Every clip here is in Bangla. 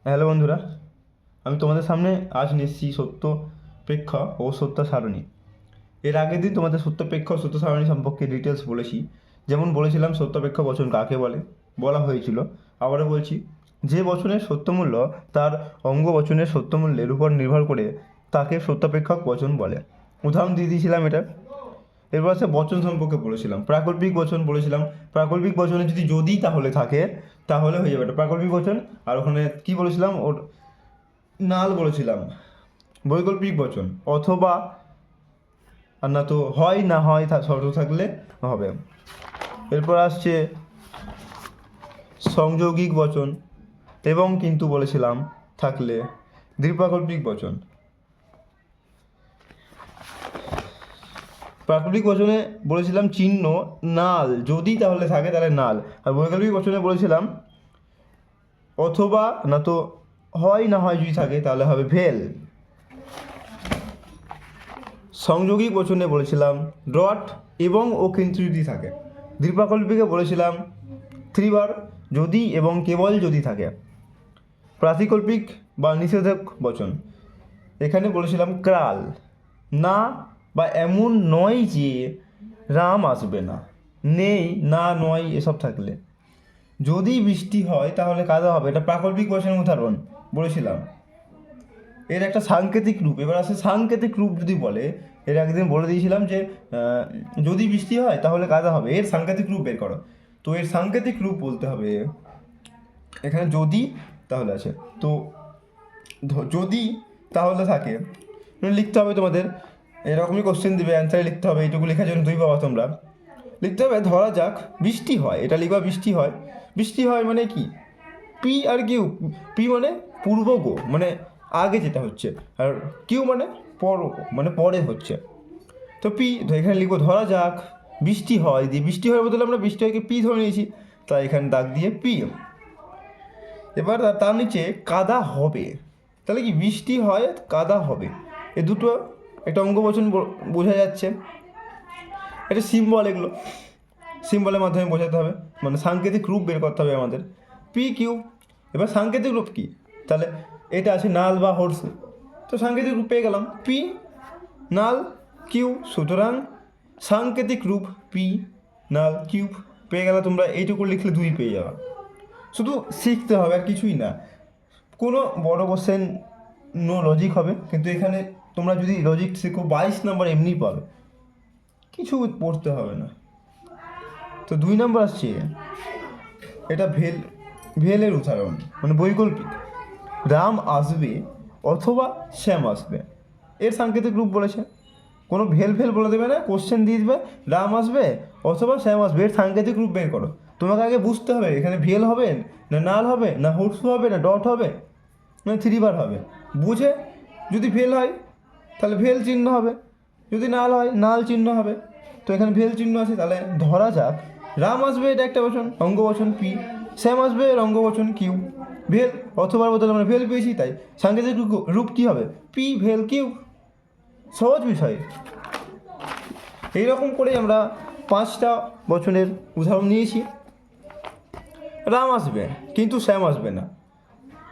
হ্যালো বন্ধুরা, আমি তোমাদের সামনে আজ নিচ্ছি সত্যপেক্ষ ও সত্য সারণী। এর আগের দিন তোমাদের সত্যপেক্ষ ও সত্য সারণী সম্পর্কে ডিটেলস বলেছি। যেমন বলেছিলাম সত্যপেক্ষ বচন কাকে বলে, বলা হয়েছিল। আবারও বলছি, যে বচনের সত্যমূল্য তার অঙ্গ বচনের সত্যমূল্যের উপর নির্ভর করে তাকে সত্যপেক্ষক বচন বলে। উদাহরণ দিয়ে দিয়েছিলাম এটা। এরপর সে বচন সম্পর্কে বলেছিলাম, প্রাকল্পিক বচন বলেছিলাম। প্রাকল্পিক বচনে যদি তাহলে থাকে তাহলে হয়ে যাবে এটা প্রাকল্পিক বচন। আর ওখানে কি বলেছিলাম, ওর নাল বলেছিলাম। বৈকল্পিক বচন অথবা, আর না তো হয় না হয় শর্ত থাকলে হবে। এরপর আসছে সংযোগিক বচন এবং কিন্তু বলেছিলাম থাকলে দ্বিপ্রাকল্পিক বচন। প্রাকৃতিক বচনে বলেছিলাম চিহ্ন নাল, যদি তাহলে থাকে তাহলে নাল। আর বৈকল্পিক বচনে বলেছিলাম অথবা, না তো হয় না হয় যদি থাকে তাহলে হবে ভেল। সংযোগিক বচনে বলেছিলাম ডট এবং ও কিন্তু যদি থাকে। দ্বিপ্রাকল্পিকে বলেছিলাম থ্রিবার, যদি এবং কেবল যদি থাকে। প্রাতিকল্পিক বা নিষেধক বচন এখানে বলেছিলাম ক্রাল, না বা এমন নয় যে রাম আসবে না, নেই না নয় এসব থাকলে। যদি বৃষ্টি হয় তাহলে কাদা হবে, এটা প্রাকল্পিক বচনের উদাহরণ বলেছিলাম। এর একটা সাংকেতিক রূপ, এবার আসে সাংকেতিক রূপ যদি বলে, এর একদিন বলে দিয়েছিলাম যে যদি বৃষ্টি হয় তাহলে কাদা হবে, এর সাংকেতিক রূপ বের করো। তো এর সাংকেতিক রূপ বলতে হবে, এখানে যদি তাহলে আছে, তো যদি তাহলে থাকে লিখতে হবে তোমাদের। এরকমই কোশ্চেন দিবে, অ্যান্সারে লিখতে হবে। এইটুকু লেখার জন্য দুই পাবা তোমরা। লিখতে হবে ধরা যাক বৃষ্টি হয়, এটা লিখবা বৃষ্টি হয়। বৃষ্টি হয় মানে কি, পি আর কিউ। পি মানে পূর্বগো, মানে আগে যেটা হচ্ছে, আর কিউ মানে পর, মানে পরে হচ্ছে। তো পি এখানে লিখবো ধরা যাক বৃষ্টি হয়, দিয়ে বৃষ্টি হয় বদলে আমরা বৃষ্টি হয়কে পি ধরে নিয়েছি, তাই এখানে দাগ দিয়ে পি। এবার তার নিচে কাদা হবে, তাহলে কি বৃষ্টি হয় কাদা হবে, এ দুটো একটা অঙ্গ বচন বোঝা যাচ্ছে। এটা সিম্বল, এগুলো সিম্বলের মাধ্যমে বোঝাতে হবে, মানে সাংকেতিক রূপ বের করতে হবে আমাদের। পি কিউ, এবার সাংকেতিক রূপ কি, তাহলে এটা আছে নাল বা হর্ষু, তো সাংকেতিক রূপ পেয়ে গেলাম পি নাল কিউ। সুতরাং সাংকেতিক রূপ পি নাল কিউব পেয়ে গেলে তোমরা এইটুকু লিখলে দুই পেয়ে যাবে। শুধু শিখতে হবে আর কিছুই না। কোনো বড় কোশ্চেন নো লজিক হবে, কিন্তু এখানে তোমরা যদি লজিক শেখো 22 নম্বর এমনি পাবে, কিছু পড়তে হবে না। তো 2 নম্বর আসছে, এটা ভেলের উদাহরণ, মানে বৈকল্পিক। রাম আসবে অথবা শ্যাম আসবে, এর সাংকেতিক রূপ বলেছে। কোনো ভেল বলে দেবে না, কোশ্চেন দিয়ে দেবে রাম আসবে অথবা শ্যাম আসবে, এর সাংকেতিক রূপ বের করো। তোমাকে আগে বুঝতে হবে এখানে ভেল হবে না নাল হবে না হর্ষু হবে না ডট হবে না থ্রিবার হবে। বুঝে যদি ভেল হয় তাহলে ভেল চিহ্ন হবে, যদি নাল হয় নাল চিহ্ন হবে। তো এখানে ভেল চিহ্ন আছে, তাহলে ধরা যাক রাম আসবে, এটা একটা বচন অঙ্গ বচন পি, শ্যাম আসবে এর অঙ্গ বচন কিউ। ভেল অথবা বদলে আমরা ভেল পেয়েছি, তাই সাংকেতিক রূপ কী হবে, পি ভেল কিউ। সহজ বিষয়। এইরকম করে আমরা 5টা বচনের উদাহরণ নিয়েছি। রাম আসবে কিন্তু শ্যাম আসবে না,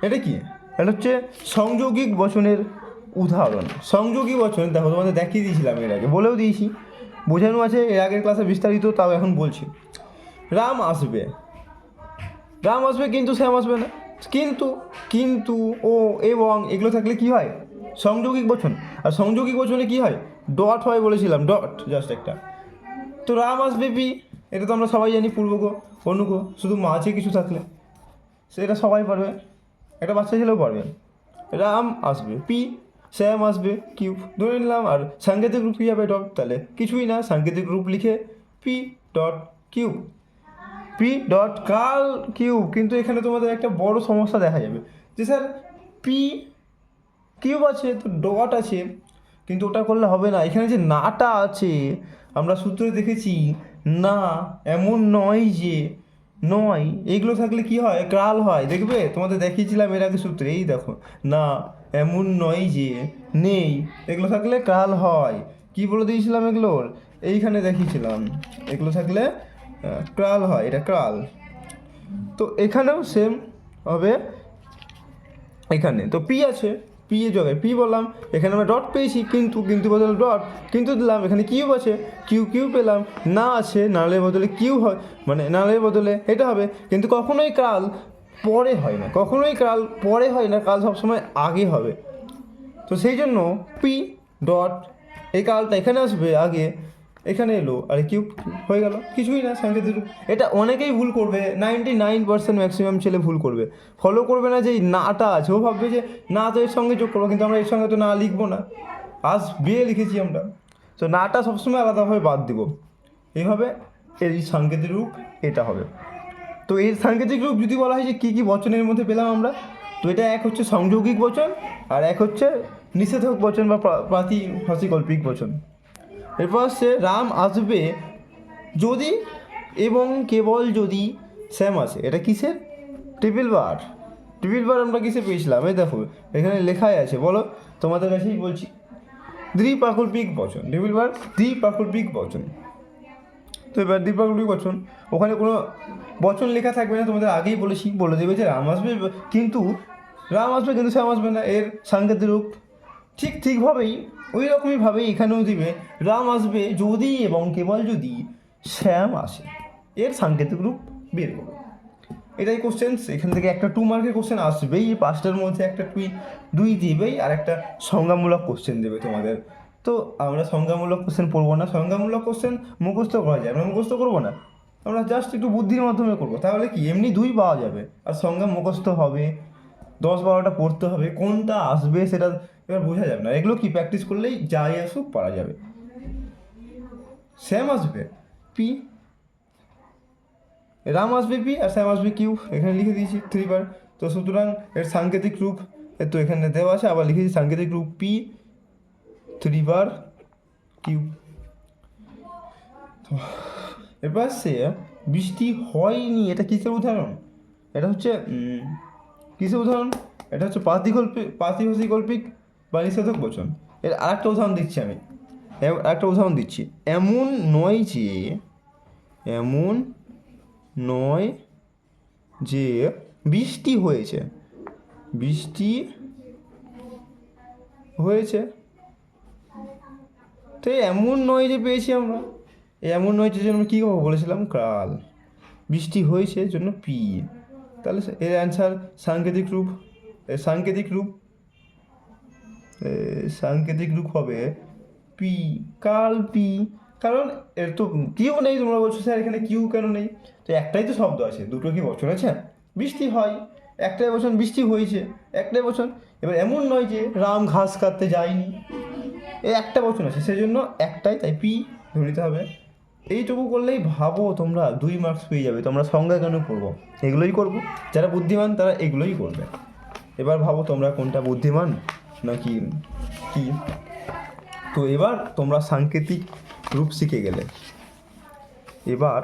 এটা কি, এটা হচ্ছে সংযোগিক বচনের উদাহরণ। সংযোগী বচন দেখো তোমাদের দেখিয়ে দিয়েছিলাম, এর আগে বলেও দিয়েছি, বোঝানো আছে এর আগের ক্লাসে বিস্তারিত, তাও এখন বলছি। রাম আসবে, রাম আসবে কিন্তু শ্যাম আসবে না। কিন্তু কিন্তু ও এবং এগুলো থাকলে কি হয়, সংযোগিক বচন। আর সংযোগিক বচনে কি হয়, ডট হয় বলেছিলাম, ডট জাস্ট একটা। তো রাম আসবে পি, এটা তো আমরা সবাই জানি, পূর্বগো অনুগো, শুধু মাঝে কিছু থাকলে সেটা সবাই পারবে, একটা বাচ্চা ছেলেও পারবে। রাম আসবে পি, শ্যাম আসবে কিউ ধরে নিলাম। আর সাংকেতিক রূপ কী হবে ডট, তাহলে কিছুই না, সাংকেতিক রূপ লিখে P dot Q, P dot কাল কিউ। কিন্তু এখানে তোমাদের একটা বড় সমস্যা দেখা যাবে যে স্যার পি কিউব আছে তো ডট আছে, কিন্তু ওটা করলে হবে না। এখানে যে নাটা আছে আমরা সূত্রে দেখেছি, না এমন নয় যে নয়, এগুলো থাকলে কি হয়, ক্রাল হয়। দেখবে তোমাদের দেখিয়েছিলাম এর আগে সূত্রে, এই দেখো না এমন নয় যে নেই, এগুলো থাকলে ক্রাল হয়। কি বলে দিয়েছিলাম এগুলোর, এইখানে দেখিয়েছিলাম, এগুলো থাকলে ক্রাল হয়, এটা ক্রাল। তো এখানেও সেম হবে, এখানে তো পি আছে, পি এর জায়গায় পি বললাম, এখানে আমরা ডট পেয়েছি, কিন্তু বদলে ডট, কিন্তু দিলাম, এখানে কিউব আছে, কিউ পেলাম, না আছে, নালের বদলে কিউ হয়, মানে নালের বদলে এটা হবে। কিন্তু কখনোই কাল পরে হয় না, কাল সবসময় আগে হবে। তো সেই জন্য পি ডট, এই কালটা এখানে আসবে আগে, এখানে এলো, আর কিউব হয়ে গেল, কিছুই না, সাংকেতিক রূপ। এটা অনেকেই ভুল করবে, 99% ম্যাক্সিমাম ছেলে ভুল করবে, ফলো করবে না যে এই নাটা আছে, ও ভাববে যে না তো এর সঙ্গে যোগ করবো, কিন্তু আমরা এর সঙ্গে তো না লিখবো না, বিয়ে লিখেছি আমরা, তো নাটা সবসময় আলাদাভাবে বাদ দিব। এইভাবে এর এই সাংকেতিক রূপ এটা হবে। তো এই সাংকেতিক রূপ যদি বলা হয় যে কী কী বচনের মধ্যে পেলাম আমরা, তো এটা এক হচ্ছে সংযৌগিক বচন, আর এক হচ্ছে নিষেধক বচন বা প্রাতিভাষিকল্পিক বচন। এরপর আসছে রাম আসবে যদি এবং কেবল যদি শ্যাম আসে। এটা কিসের? টেবিল বার আমরা কিসে পেয়েছিলাম? এই দেখো এখানে লেখাই আছে, বলো, তোমাদের কাছেই বলছি, দ্বিপ্রাকল্পিক বচন, টেবিল বার দ্বিপ্রাকল্পিক বচন। তো এবার দ্বিপ্রাকল্পিক বচন, ওখানে কোনো বচন লেখা থাকবে না, তোমাদের আগেই বলে দেবে যে রাম আসবে, কিন্তু শ্যাম আসবে না, এর সাংকেতিক রূপ ঠিকভাবেই ওই রকমইভাবেই এখানেও দিবে, রাম আসবে যদি এবং কেবল যদি শ্যাম আসে, এর সাংকেতিক রূপ বের করো। এটাই কোশ্চেন, এখান থেকে একটা 2 মার্কের কোশ্চেন আসবেই, 5টার মধ্যে একটা দুই দিবেই, আর একটা সংজ্ঞামূলক কোশ্চেন দেবে তোমাদের। তো আমরা সংজ্ঞামূলক কোশ্চেন পড়বো না, সংজ্ঞামূলক কোশ্চেন মুখস্থ করা যায়, আমরা মুখস্থ করবো না, আমরা জাস্ট একটু বুদ্ধির মাধ্যমে করবো, তাহলে কি এমনি 2 পাওয়া যাবে, আর সংজ্ঞা মুখস্থ হবে, 10-12টা পড়তে হবে, কোনটা আসবে সেটা এবার বোঝা যাবে না, এগুলো কি প্র্যাকটিস করলেই যাই আসুক পারা যাবে। শ্যাম আসবে পি, রাম আসবে পি, আর শ্যাম আসবে কিউ, এখানে লিখে দিয়েছি 3 বার। তো সুতরাং এর সাংকেতিক রূপ তো এখানে দেওয়া আছে, আবার লিখেছি সাংকেতিক রূপ পি 3 বার কিউ। তো এবার সে বৃষ্টি হয়নি, এটা কিসের উদাহরণ? এটা হচ্ছে কিসের উদাহরণ? এটা হচ্ছে প্রাতিভাষিকল্পিক বা নিষেধক বচন। এর আরেকটা উদাহরণ দিচ্ছি আমি, এমন নয় যে বৃষ্টি হয়েছে, তো এমন নয় যে পেয়েছি আমরা, এমন নয় যে জন্য কী বলেছিলাম, কাল, বৃষ্টি হয়েছে জন্য পি, তাহলে এর অ্যান্সার সাংকেতিক রূপ হবে পি, কাল পি। কারণ এর তো কিউ নেই, তোমরা বলছো স্যার এখানে কিউ কেন নেই? তো একটাই তো শব্দ আছে, দুটো কি বচন আছে? বৃষ্টি হয় একটাই বচন, বৃষ্টি হয়েছে একটাই বচন। এবার এমন নয় যে রাম ঘাস কাটতে যায়নি, এই একটা বচন আছে, সেজন্য একটাই, তাই পি ধরে নিতে হবে। এইটুকু করলেই ভাবো তোমরা 2 মার্কস পেয়ে যাবে। তোমরা সংজ্ঞা কেন পড়বো? এগুলোই করবো, যারা বুদ্ধিমান তারা এগুলোই করবে। এবার ভাবো তোমরা কোনটা বুদ্ধিমান নাকি কি। তো এবার তোমরা সাংকেতিক রূপ শিখে গেলে, এবার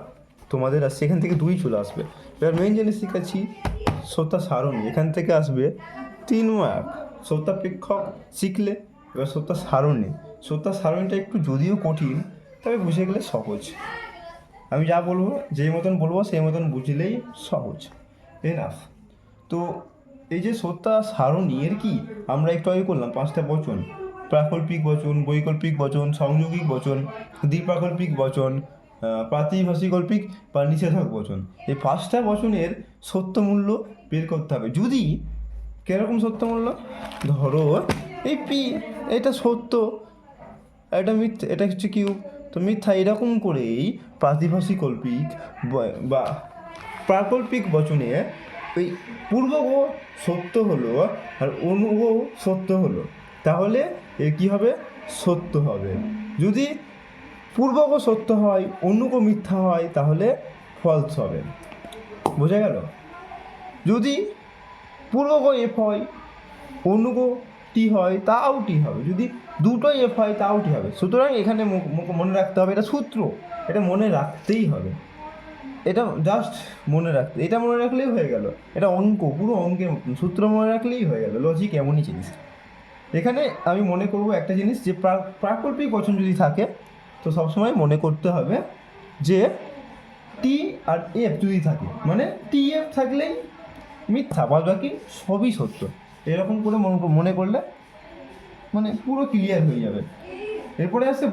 তোমাদের সেখান থেকে 2 চলে আসবে। এবার মেন জিনিস শিখেছি সত্তা সারণী, এখান থেকে আসবে 3 মার্ক। সত্যাপেক্ষক শিখলে, এবার সত্তা সারণীটা একটু যদিও কঠিন, তবে বুঝে গেলে সহজ। আমি যা বলবো, যেই মতন বলবো সেই মতন বুঝলেই সহজ, এনাফ। তো এই যে সত্তা সারণী, এর কি আমরা একটু আগে করলাম 5টা বচন, প্রাকল্পিক বচন, বৈকল্পিক বচন, সংযোগিক বচন, দ্বিপ্রাকল্পিক বচন, প্রাতিভাষিকল্পিক বা নিষেধক বচন। এই 5টা বচনের সত্য মূল্য বের করতে হবে। যদি কীরকম সত্য মূল্য, ধরো এই পি এটা সত্য, এটা মিথ্যা, এটা হচ্ছে কিউ, তো মিথ্যা, এরকম করেই প্রাতিভাষিকল্পিক বা প্রাকল্পিক বচনে ওই পূর্বগ সত্য হলো আর অনুগ সত্য হলো, তাহলে এর কী হবে? সত্য হবে। যদি পূর্বগ সত্য হয়, অনুগ মিথ্যা হয়, তাহলে ফলস হবে। বোঝা গেল? যদি পূর্বগ এফ হয়, অনুগ টি হয়, তাও টি হবে। যদি দুটোই এফ হয়, তাও টি হবে। সুতরাং এখানে মনে রাখতে হবে, এটা সূত্র, এটা মনে রাখতেই হবে, এটা জাস্ট এটা মনে রাখলেই হয়ে গেল। এটা অঙ্ক, পুরো অঙ্কের মতন, সূত্র মনে রাখলেই হয়ে গেল। লজিক এমনই জিনিস। এখানে আমি মনে করব একটা জিনিস, যে প্রাকল্পিক বচন যদি থাকে, তো সবসময় মনে করতে হবে যে টি আর এফ যদি থাকে, মানে টি এফ থাকলেই মিথ্যা, বাদ বাকি সবই সত্য। এরকম করে মনে করলে মানে পুরো ক্লিয়ার হয়ে যাবে। এরপরে আসছে